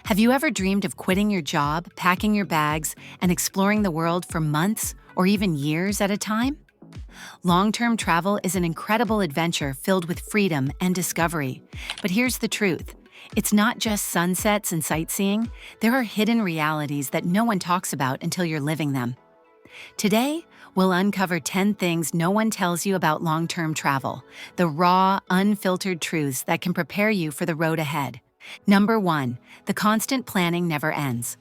Have you ever dreamed of quitting your job, packing your bags, and exploring the world for months or even years at a time? Long-term travel is an incredible adventure filled with freedom and discovery. But here's the truth. It's not just sunsets and sightseeing. There are hidden realities that no one talks about until you're living them. Today, we'll uncover 10 things no one tells you about long-term travel, the raw, unfiltered truths that can prepare you for the road ahead. Number 1, the constant planning never ends.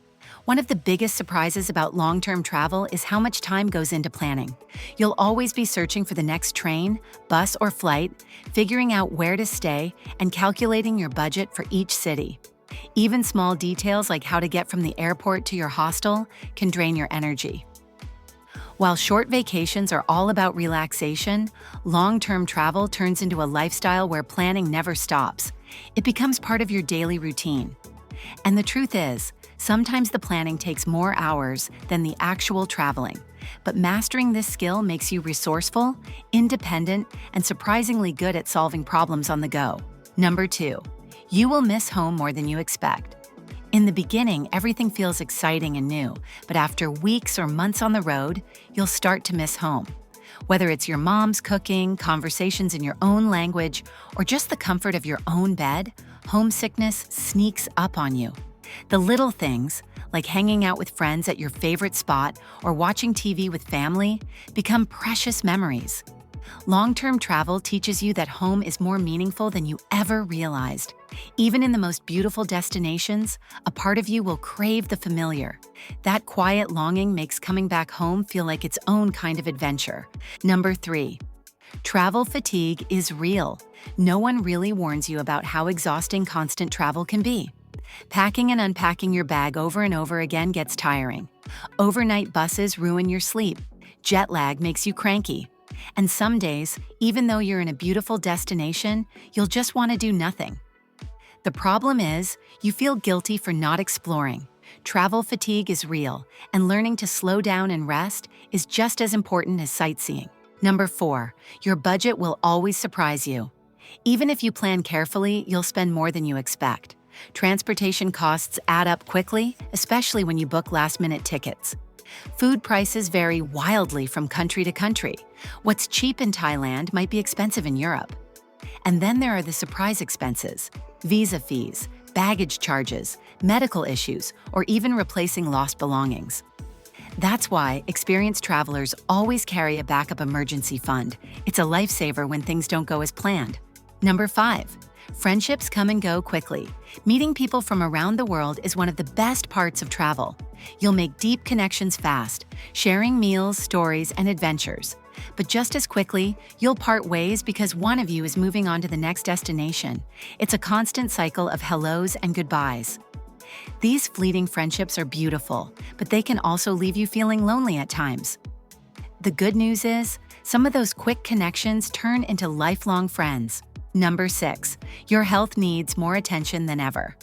One of the biggest surprises about long-term travel is how much time goes into planning. You'll always be searching for the next train, bus, or flight, figuring out where to stay, and calculating your budget for each city. Even small details like how to get from the airport to your hostel can drain your energy. While short vacations are all about relaxation, long-term travel turns into a lifestyle where planning never stops. It becomes part of your daily routine. And the truth is, sometimes the planning takes more hours than the actual traveling. But mastering this skill makes you resourceful, independent, and surprisingly good at solving problems on the go. Number 2, you will miss home more than you expect. In the beginning, everything feels exciting and new, but after weeks or months on the road, you'll start to miss home. Whether it's your mom's cooking, conversations in your own language, or just the comfort of your own bed, homesickness sneaks up on you. The little things, like hanging out with friends at your favorite spot or watching TV with family, become precious memories. Long-term travel teaches you that home is more meaningful than you ever realized. Even in the most beautiful destinations, a part of you will crave the familiar. That quiet longing makes coming back home feel like its own kind of adventure. Number 3, travel fatigue is real. No one really warns you about how exhausting constant travel can be. Packing and unpacking your bag over and over again gets tiring. Overnight buses ruin your sleep. Jet lag makes you cranky. And some days, even though you're in a beautiful destination, you'll just want to do nothing. The problem is, you feel guilty for not exploring. Travel fatigue is real, and learning to slow down and rest is just as important as sightseeing. Number 4, your budget will always surprise you. Even if you plan carefully, you'll spend more than you expect. Transportation costs add up quickly, especially when you book last-minute tickets. Food prices vary wildly from country to country. What's cheap in Thailand might be expensive in Europe. And then there are the surprise expenses: visa fees, baggage charges, medical issues, or even replacing lost belongings. That's why experienced travelers always carry a backup emergency fund. It's a lifesaver when things don't go as planned. Number 5, friendships come and go quickly. Meeting people from around the world is one of the best parts of travel. You'll make deep connections fast, sharing meals, stories, and adventures. But just as quickly, you'll part ways because one of you is moving on to the next destination. It's a constant cycle of hellos and goodbyes. These fleeting friendships are beautiful, but they can also leave you feeling lonely at times. The good news is, some of those quick connections turn into lifelong friends. Number 6, your health needs more attention than ever.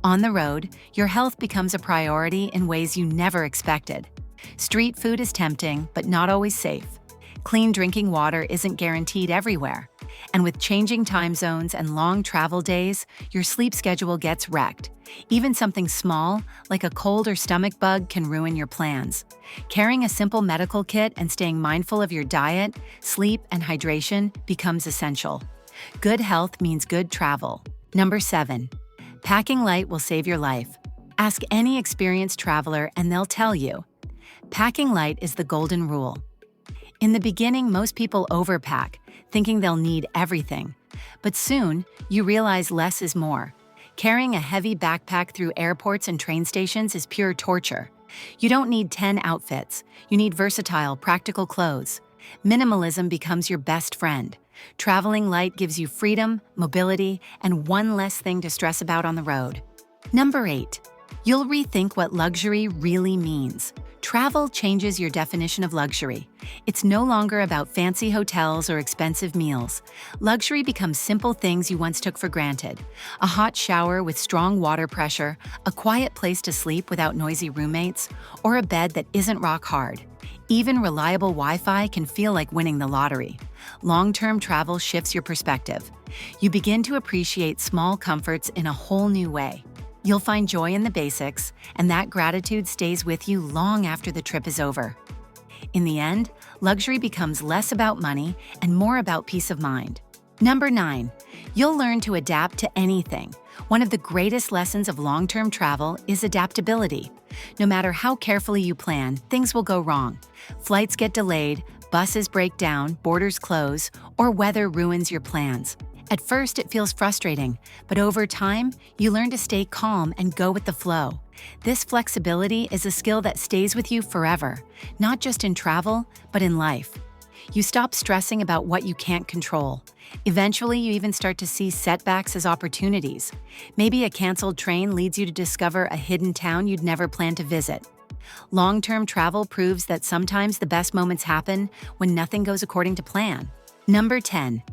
On the road, your health becomes a priority in ways you never expected. Street food is tempting, but not always safe. Clean drinking water isn't guaranteed everywhere. And with changing time zones and long travel days, your sleep schedule gets wrecked. Even something small, like a cold or stomach bug, can ruin your plans. Carrying a simple medical kit and staying mindful of your diet, sleep, and hydration becomes essential. Good health means good travel. Number 7, packing light will save your life. Ask any experienced traveler and they'll tell you. Packing light is the golden rule. In the beginning, most people overpack, thinking they'll need everything. But soon, you realize less is more. Carrying a heavy backpack through airports and train stations is pure torture. You don't need 10 outfits. You need versatile, practical clothes. Minimalism becomes your best friend. Traveling light gives you freedom, mobility, and one less thing to stress about on the road. Number 8, you'll rethink what luxury really means. Travel changes your definition of luxury. It's no longer about fancy hotels or expensive meals. Luxury becomes simple things you once took for granted. A hot shower with strong water pressure, a quiet place to sleep without noisy roommates, or a bed that isn't rock hard. Even reliable Wi-Fi can feel like winning the lottery. Long-term travel shifts your perspective. You begin to appreciate small comforts in a whole new way. You'll find joy in the basics, and that gratitude stays with you long after the trip is over. In the end, luxury becomes less about money and more about peace of mind. Number 9, you'll learn to adapt to anything. One of the greatest lessons of long-term travel is adaptability. No matter how carefully you plan, things will go wrong. Flights get delayed, buses break down, borders close, or weather ruins your plans. At first, it feels frustrating, but over time, you learn to stay calm and go with the flow. This flexibility is a skill that stays with you forever, not just in travel, but in life. You stop stressing about what you can't control. Eventually, you even start to see setbacks as opportunities. Maybe a canceled train leads you to discover a hidden town you'd never planned to visit. Long-term travel proves that sometimes the best moments happen when nothing goes according to plan. Number 10.